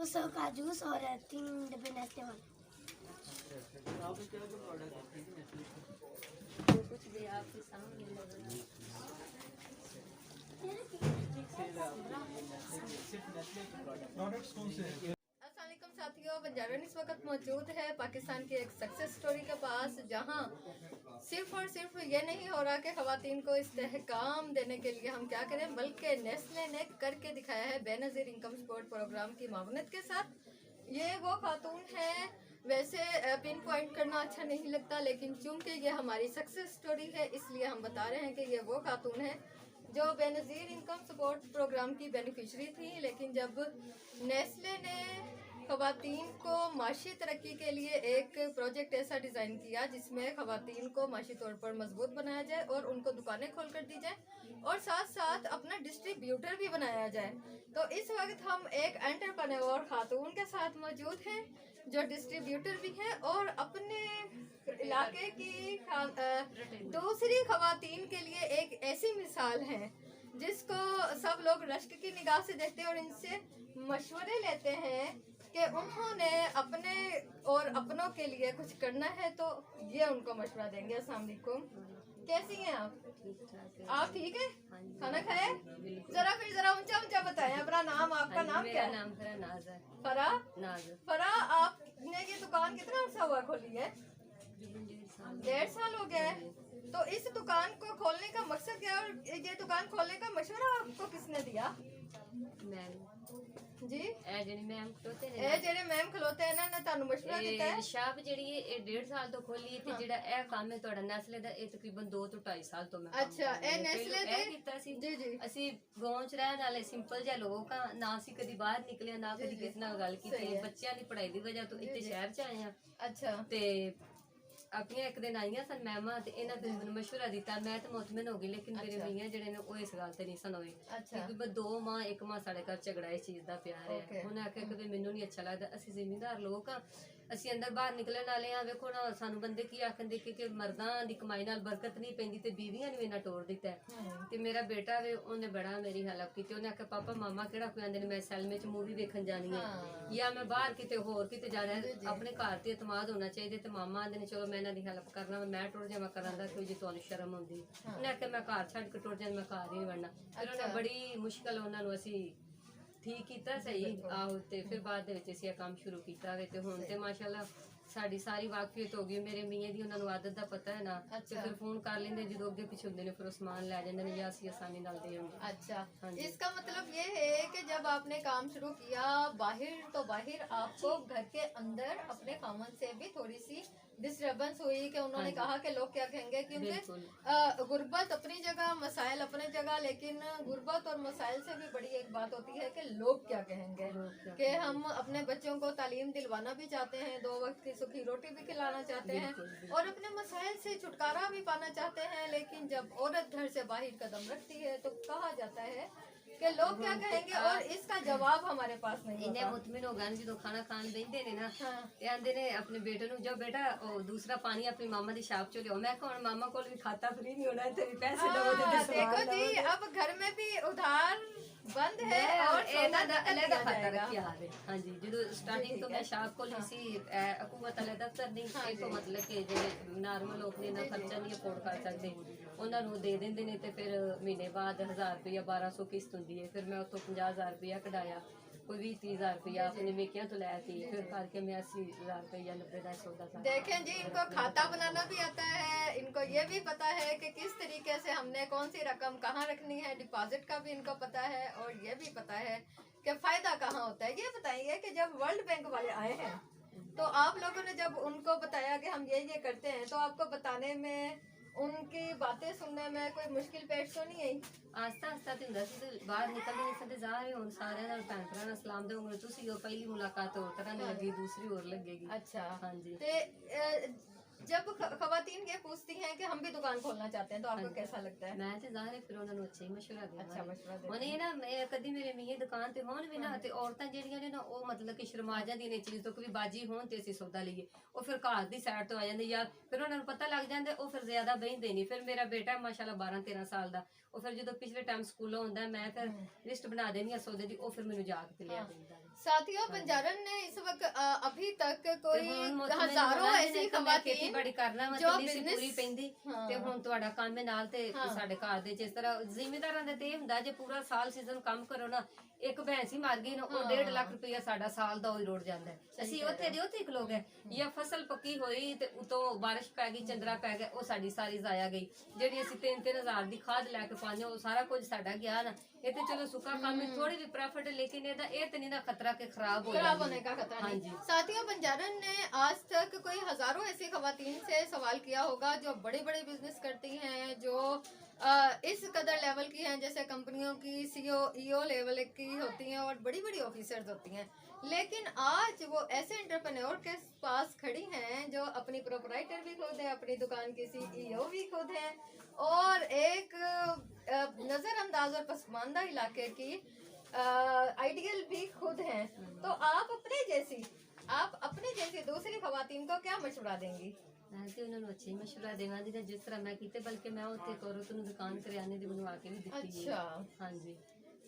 100 का जूस और 3 डब्बे नेस्ले वाले। कुछ भी आपके सामने लग रहा है। प्रोडक्ट्स कौन से हैं? अस्सलामुअलैकुम साथियों, बंजारा इस वक्त मौजूद है पाकिस्तान की एक सक्सेस स्टोरी के पास, जहां सिर्फ और सिर्फ ये नहीं हो रहा कि खवातीन को इस्तेहकाम देने के लिए हम क्या करें, बल्कि नेस्ले ने करके दिखाया है बेनज़ीर इनकम सपोर्ट प्रोग्राम की मावनत के साथ। ये वो खातून है, वैसे पिन पॉइंट करना अच्छा नहीं लगता, लेकिन चूंकि ये हमारी सक्सेस स्टोरी है इसलिए हम बता रहे हैं कि ये वो खातून है जो बेनज़ीर इनकम सपोर्ट प्रोग्राम की बेनिफिशरी थी। लेकिन जब नेस्ले ने खवातीन को माशी तरक्की के लिए एक प्रोजेक्ट ऐसा डिज़ाइन किया जिसमें खवातीन को माशी तौर पर मजबूत बनाया जाए और उनको दुकानें खोल कर दी जाए और साथ साथ अपना डिस्ट्रीब्यूटर भी बनाया जाए, तो इस वक्त हम एक एंटरप्रेन्योर खातून के साथ मौजूद हैं जो डिस्ट्रीब्यूटर भी है और अपने इलाके की दूसरी खवातीन के लिए एक ऐसी मिसाल है जिसको सब लोग रश्क की निगाह से देखते हैं और इनसे मशवरे लेते हैं कि उन्होंने अपने और अपनों के लिए कुछ करना है, तो ये उनको मशवरा देंगे। अस्सलाम वालेकुम, कैसी हैं आप? आप ठीक है? खाना खाए? जरा ऊंचा ऊंचा बताएं अपना नाम। आपका नाम क्या है? नाम फरा नाज है। फरा नाज फरा, आपने ये दुकान कितना अर्सा हुआ खोली है? 1.5 साल हो गया है। तो इस दुकान को खोलने का मकसद क्या है और ये दुकान खोलने का मशवरा आपको किसने दिया? मैम जी, ए जेडी मैम खलोते ने ਇਹ ਜਿਹੜੇ ਮੈਮ ਖਲੋਤੇ ਇਹਨਾਂ ਨੇ ਤੁਹਾਨੂੰ ਮਸ਼ਵਰਾ ਦਿੱਤਾ ਹੈ? ਇਹ ਸ਼ਾਪ ਜਿਹੜੀ ਹੈ ਇਹ 1.5 ਸਾਲ ਤੋਂ ਖੋਲੀ ਹੈ ਤੇ ਜਿਹੜਾ ਇਹ ਕੰਮ ਹੈ ਤੁਹਾਡਾ ਨਸਲੇ ਦਾ ਇਹ ਤਕਰੀਬਨ 2 ਤੋਂ 2.5 ਸਾਲ ਤੋਂ ਮੈਂ ਕੰਮ ਅੱਛਾ, ਇਹ ਕਰ ਰਹੀ ਹਾਂ। ਨਸਲੇ ਪਹਿਲਾਂ ਦੇ- ਇਹ ਕੀਤਾ ਸੀ ਜੀ ਜੀ, ਅਸੀਂ ਗਾਉਂ ਚ ਰਹਿਣ ਵਾਲੇ ਸਿੰਪਲ ਜਿਹਾ ਲੋਕ ਆ, ਨਾ ਅਸੀਂ ਕਦੀ ਬਾਹਰ ਨਿਕਲੇ ਨਾ ਕਦੀ ਕਿਸੇ ਨਾਲ ਗੱਲ ਸਹੀ ਕੀਤੀ। ਹੈ। ਬੱਚਿਆਂ ਦੀ ਪੜ੍ਹਾਈ ਦੀ ਵਜ੍ਹਾ ਤੋਂ ਇੱਥੇ ਸ਼ਹਿਰ ਚ ਆਏ ਆ ਅੱਛਾ ਤੇ ਆਪਣੀਆਂ ਇੱਕ ਦਿਨ ਆਈਆਂ ਸਨ ਮੈਮਾਂ ਤੇ ਇਹਨਾਂ ਨੇ ਮੈਨੂੰ ਮਸ਼ਵਰਾ ਦਿੱਤਾ। ਮੈਂ ਤਾਂ ਮੁਤਮਿਨ ਹੋ ਗਈ, ਲੇਕਿਨ ਮੇਰੇ ਮੀਆਂ ਜਿਹੜੇ ਨੇ ਉਹ ਇਸ ਗੱਲ ਤੇ ਨਹੀਂ ਸਨ ਹੋਏ ਅੱਛਾ ਕਿਉਂਕਿ ਬਸ 2 ਮਾਂ 1 ਮਾਂ ਸਾਡੇ ਘਰ ਝਗੜਾ ਇਸ ਚੀਜ਼ ਦਾ ਪਿਆ Okay. ਰਿਹਾ। ਉਹਨੇ ਆਖਿਆ ਕਿ ਵੀ ਮੈਨੂੰ ਨਹੀਂ ਅੱਛਾ ਲੱਗਦਾ, ਅਸੀਂ ਜ਼ਿਮੀਂਦਾਰ ਲੋਕ ਆ, ਅਸੀਂ ਅੰਦਰ ਬਾਹਰ ਨਿਕਲਣ ਵਾਲੇ ਆ। ਵੇਖੋ ਨਾ ਸਾਨੂੰ ਬੰਦੇ ਕੀ ਆਖਦੇ ਕਿ ਮਰਦਾਂ ਦੀ ਕਮਾਈ ਨਾਲ ਬਰਕਤ ਨਹੀਂ ਪੈਂਦੀ ਤੇ ਬੀਵੀਆਂ ਨੂੰ ਇਹਨਾਂ ਤੋੜ ਦਿੱਤਾ ਹੈ। ਤੇ ਮੇਰਾ ਬੇਟਾ ਵੇ ਉਹਨੇ ਬੜਾ ਮੇਰੀ ਹੈਲਪ ਕੀਤੀ। ਉਹਨੇ ਆਖਿਆ ਪਾਪਾ ਮਾਮਾ ਕਿਹੜਾ ਕੋਈ ਆਂਦੇ ਨੇ ਮੈਂ ਸੈਲਮੇ ਚ ਮੂਵੀ ਵੇਖਣ ਜਾਣੀ ਹੈ ਜਾਂ ਮੈਂ ਬਾਹਰ ਕਿਤੇ ਹੋਰ ਕਿਤੇ ਜਾਣਾ ਹੈ, ਆਪਣੇ ਘਰ ਤੇ ਇਤਮਾਦ ਹੋਣਾ ਚਾਹੀਦਾ। ਤੇ ਮਾਮਾ ਆਂਦੇ ਨੇ ਚਲੋ ਮੈਂ ਇਹਨਾਂ ਦੀ ਹੈਲਪ ਕਰਨਾ, ਮੈਂ ਟੁਰ ਜਾਵਾਂ ਕਰਾਂਦਾ ਕੋਈ ਜੇ ਤੁਹਾਨੂੰ ਸ਼ਰਮ ਹੁੰਦੀ। ਉਹਨੇ ਆਖਿਆ ਮੈਂ ਘਰ ਛੱਡ ਕੇ ਟੁਰ ਜਾਣਾ, ਮੈਂ ਘਰ ਹੀ ਨਹੀਂ ਵੜਨਾ। ਫਿਰ ਉਹਨੇ ਬੜੀ ਮੁਸ਼ਕਲ ਉਹਨਾਂ ਨੂੰ ਅਸੀਂ ਠੀਕ ਕੀਤਾ ਸਹੀ ਆਹੋ। ਤੇ ਫਿਰ ਬਾਅਦ ਦੇ ਵਿੱਚ ਅਸੀਂ ਇਹ ਕੰਮ ਸ਼ੁਰੂ ਕੀਤਾ ਵੇ ਤੇ ਹੁਣ ਤੇ ਮਾਸ਼ਾਅੱਲਾ ਸਾਡੀ ਸਾਰੀ ਵਾਕਫੀਅਤ ਹੋ ਗਈ। ਮੇਰੇ ਮੀਆਂ ਦੀ ਉਹਨਾਂ ਨੂੰ ਆਦਤ ਦਾ ਪਤਾ ਹੈ ਨਾ, ਤੇ ਫਿਰ ਫੋਨ ਕਰ ਲੈਂਦੇ ਜਦੋਂ ਅੱਗੇ ਪਿੱਛੇ ਹੁੰਦੇ ਨੇ, ਫਿਰ ਉਹ ਸਮਾਨ ਲੈ ਜਾਂਦੇ ਨੇ ਜਾਂ ਅਸੀਂ ਆਸਾਨੀ ਨਾਲ ਦੇ ਆਉਂਦੇ। अच्छा, हाँ जी। इसका मतलब ये है कि जब आपने काम शुरू किया बाहर, तो बाहर आपको घर के अंदर अपने खामन से भी थोड़ी सी डिस्टर्बेंस हुई कि उन्होंने हाँ जी। कहा कि लोग क्या कहेंगे, क्योंकि बिल्कुल। गुर्बत अपनी जगह, मसाइल अपनी जगह, लेकिन गुर्बत और मसाइल से भी बड़ी एक बात होती है कि लोग क्या कहेंगे। लोग क्या कि हम अपने बच्चों को तालीम दिलवाना भी चाहते हैं, 2 वक्त की सुखी रोटी भी खिलाना चाहते हैं बिल्कुल, और अपने मसाइल से छुटकारा भी पाना चाहते हैं, लेकिन जब औरत घर से बाहर कदम रखती है तो कहा जाता है कि लोग क्या कहेंगे, और इसका जवाब हमारे पास नहीं ਇੰਨੇ होता। ਮੁਤਮਿਨ ਹੋ ਗਏ ਨੇ ਜਦੋਂ ਖਾਣਾ ਖਾਣ ਬੈਠਦੇ ਨੇ ਨਾ हाँ। ਤੇ ਆਂਦੇ ਨੇ ਆਪਣੇ ਬੇਟੇ ਨੂੰ ਜੋ ਬੇਟਾ ਉਹ ਦੂਸਰਾ ਪਾਣੀ ਆਪਣੀ ਮਾਮਾ ਦੀ ਸ਼ਾਪ ਚੋਂ ਲਿਓ। ਮੈਂ ਕਹਾਂ ਮਾਮਾ ਕੋਲ ਵੀ ਖਾਤਾ ਫਰੀ ਨਹੀਂ ਹੋਣਾ ਤੇ ਵੀ ਪੈਸੇ ਦਵੋ ਤੇ हाँ, ਸਮਾਨ देखो जी, ਲਵੋ। अब घर में भी उधार बंद है ਮੈਂ और ਇਹਨਾਂ ਦਾ सोना ਅਲੱਗ दिया ਖਾਤਾ जाएगा। ਰੱਖਿਆ ਹੈ। ਹਾਂਜੀ, ਜਦੋਂ ਸਟਾਰਟਿੰਗ ਤੋਂ ਮੈਂ ਸ਼ਾਪ ਕੋਲ ਹੀ ਸੀ ਹਕੂਮਤ ਵਾਲੇ ਦਫ਼ਤਰ ਨਹੀਂ ਇਹ ਤੋਂ ਮਤਲਬ ਕਿ ਜਿਹੜੇ ਨਾਰਮਲ ਲੋਕ ਨੇ ਨਾ ਖਰਚਾ ਨਹੀਂ ਅਫੋਰਡ ਕਰ ਸਕਦੇ ਉਹਨਾਂ ਨੂੰ ਦੇ ਦਿੰਦੇ ਨੇ ਤੇ ਫਿਰ ਮਹੀਨੇ ਬਾਅਦ 1000 ਰੁਪਇਆ 1200 ਕਿਸ਼ਤ ਹੁੰਦੀ ਹੈ। ਫਿਰ ਮੈਂ ਉੱਥੋਂ 50000 ਰੁਪਇਆ ਕਢਾਇਆ, कोई 20-30 रुपया अपने मेकियां तो लाया थी, फिर करके मैं 80,000 रुपया 90 का सौदा था। देखें जी, इनको खाता बनाना भी आता है, इनको ये भी पता है कि किस तरीके से हमने कौन सी रकम कहाँ रखनी है, डिपॉजिट का भी इनको पता है और ये भी पता है कि फायदा कहाँ होता है। ये बताइए कि जब वर्ल्ड बैंक वाले आए हैं तो आप लोगों ने जब उनको बताया कि हम ये करते हैं, तो आपको बताने में, उनकी बातें सुनने में कोई मुश्किल पेश तो नहीं आई? आस्ता आस्ता तो ਹੁੰਦਾ ਸੀ ਤੇ ਬਾਹਰ ਨਿਕਲਦੇ ਨਹੀਂ ਸੰਦੇ ਜਾ ਰਹੇ ਹੁਣ ਸਾਰਿਆਂ ਨਾਲ ਭੈਣ ਭਰਾ ਨਾਲ ਸਲਾਮ ਦੇਵਾਂਗੇ। ਤੁਸੀਂ ਉਹ ਪਹਿਲੀ ਮੁਲਾਕਾਤ ਹੋਰ ਤਰ੍ਹਾਂ ਦੀ ਲੱਗੀ, ਦੂਸਰੀ ਹੋਰ ਲੱਗੇਗੀ। अच्छा, ਹਾਂਜੀ तो जब खवातीन ये पूछती हैं कि हम भी दुकान खोलना चाहते हैं, तो आपको कैसा लगता है? ਮੈਂ ਤੇ ਜ਼ਾਹਰ ਫਿਰ ਉਹਨਾਂ ਨੂੰ ਅੱਛਾ ਹੀ ਮਸ਼ਵਰਾ ਦੇਣਾ। अच्छा मशवरा देते ਹੁਣ ਇਹ ਨਾ ਮੈਂ ਕਦੀ ਮੇਰੇ ਮੀਆਂ ਦੁਕਾਨ ਤੇ ਹੋਣ ਵੀ ਨਾ ਤੇ ਔਰਤਾਂ ਜਿਹੜੀਆਂ ਨੇ ਨਾ ਉਹ ਮਤਲਬ ਕਿ ਸ਼ਰਮਾ ਜਾਂਦੀਆਂ ਨੇ ਚੀਜ਼ ਤੋਂ ਕਿ ਵੀ ਬਾਜੀ ਹੋਣ ਤੇ ਅਸੀਂ ਸੌਦਾ ਲਈਏ। ਉਹ ਫਿਰ ਘਰ ਦੀ ਸਾਈਡ ਤੋਂ ਆ ਜਾਂਦੇ ਯਾਰ, ਫਿਰ ਉਹਨਾਂ ਨੂੰ ਪਤਾ ਲੱਗ ਜਾਂਦਾ, ਉਹ ਫਿਰ ਜ਼ਿਆਦਾ ਬਹਿੰਦੇ ਨਹੀਂ। ਫਿਰ ਮੇਰਾ ਬੇਟਾ ਮਾਸ਼ਾਅੱਲਾ 12-13 ਸਾਲ ਦਾ, ਉਹ ਫਿਰ ਜਦੋਂ ਪਿਛਲੇ ਟਾਈਮ ਸਕੂਲੋਂ ਆਉਂਦਾ ਮੈਂ ਫਿਰ ਲਿਸਟ ਬਣਾ ਦੇਣੀ ਆ ਸੌਦੇ ਦੀ, ਉਹ ਫਿਰ ਮੈਨੂੰ ਜਾ ਕੇ ਲਿਆ ਦਿੰਦਾ। साथियों, बंजारन ने इस वक्त अभी तक कोई ਹੁਣ हजारों ऐसी खवातीन ਖੇਤੀਬਾੜੀ ਕਰਨਾ ਵਾ ਜੋ ਤੇ ਨਹੀਂ business- ਪੂਰੀ ਪੈਂਦੀ ਹਾਂ। ਤੇ ਹੁਣ ਤੁਹਾਡਾ ਕੰਮ ਹੈ ਨਾਲ ਤੇ ਸਾਡੇ ਘਰ ਦੇ ਜਿਸ ਤਰ੍ਹਾਂ ਜ਼ਿਮੀਂਦਾਰਾਂ ਦੇ ਤੇ ਇਹ ਹੁੰਦਾ ਜੇ ਪੂਰਾ ਸਾਲ ਸੀਜ਼ਨ ਕੰਮ ਕਰੋ ਨਾ, ਇੱਕ ਭੈਂਸ ਹੀ ਮਰ ਗਈ ਨਾ ਉਹ 1.5 ਲੱਖ ਰੁਪਇਆ ਸਾਡਾ ਸਾਲ ਦਾ ਹੀ ਰੁੜ ਜਾਂਦਾ ਹੈ। ਅਸੀਂ ਉੱਥੇ ਦੇ ਉੱਥੇ ਖਲੋ ਗਏ ਜਾਂ ਫਸਲ ਪੱਕੀ ਹੋਈ ਤੇ ਉਤੋਂ ਬਾਰਿਸ਼ ਪੈ ਗਈ, ਚੰਦਰਾ ਪੈ ਗਿਆ, ਉਹ ਸਾਡੀ ਸਾਰੀ ਜ਼ਾਇਆ ਗਈ। ਜਿਹੜੀ ਅਸੀਂ 3-3000 ਦੀ ਖਾਦ ਲੈ ਕੇ ਪਾਉਂਦੇ ਉਹ ਸਾਰਾ ਕੁਝ ਸਾਡਾ ਗਿਆ ਨਾ। ਇਹ ਤੇ ਚਲੋ ਸੁੱਕਾ ਕੰਮ ਹੈ, ਥੋੜੀ ਜਿਹੀ प्रॉफिट, लेकिन ये तो नहीं ना खतरा के खराब होने का खतरा नहीं। साथियों, बंजारन ने आज तक कोई हजारों ऐसी खवातीन से सवाल किया होगा जो बड़े बड़े बिजनेस करती हैं, जो इस कदर लेवल की हैं, जैसे कंपनियों की सीईओ ईओ लेवल की होती हैं और बड़ी बड़ी ऑफिसर्स होती हैं। लेकिन आज वो ऐसे एंटरप्रेन्योर के पास खड़ी हैं जो अपनी प्रोपराइटर भी खुद है, अपनी दुकान की सीईओ भी खुद है और एक नजरअंदाज और पसमानदा इलाके की आइडियल भी खुद हैं। तो आप अपने जैसी दूसरी खवातीन को क्या मशवरा देंगी? मैं तो उन्होंने अच्छे ही मशवरा देवांगी ना जिस तरह मैं कीते, बल्कि मैं उत्ते औरत नूं दुकान करियाने दी बनवा के भी दित्ती है। अच्छा, हाँ जी।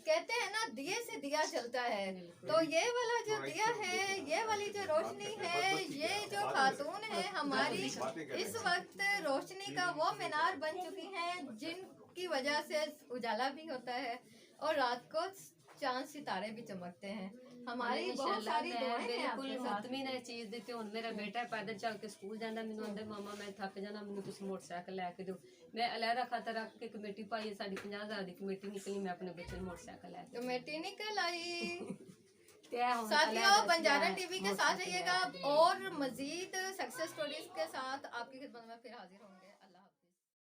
कहते हैं ना दिए से दिया जलता है, तो ये वाला जो दिया है, ये वाली जो रोशनी है, ये जो खातून है हमारी इस वक्त रोशनी का वो मीनार बन चुकी हैं, जिनकी वजह से उजाला भी होता है और रात को चांद सितारे भी चमकते हैं। हमारी बहुत सारी दुआएं हैं बिल्कुल आपके साथ। मुतमी ने चीज दी। हुण मेरा बेटा पैदल चल के स्कूल जांदा, मैनूं आंदा मामा मैं थक जाना, मैनूं तुसीं मोटरसाइकिल लैके दिओ। मैं अलहदा खाता रख के कमेटी पाई, साडी 50,000 दी कमेटी निकली, मैं अपने बच्चे नूं मोटरसाइकिल लैके कमेटी निकल आई। ते हुण साथियों, बंजारन टीवी के साथ रहिएगा और मजीद सक्सेस स्टोरीज के साथ आपकी खिदमत में फिर हाजिर होंगे।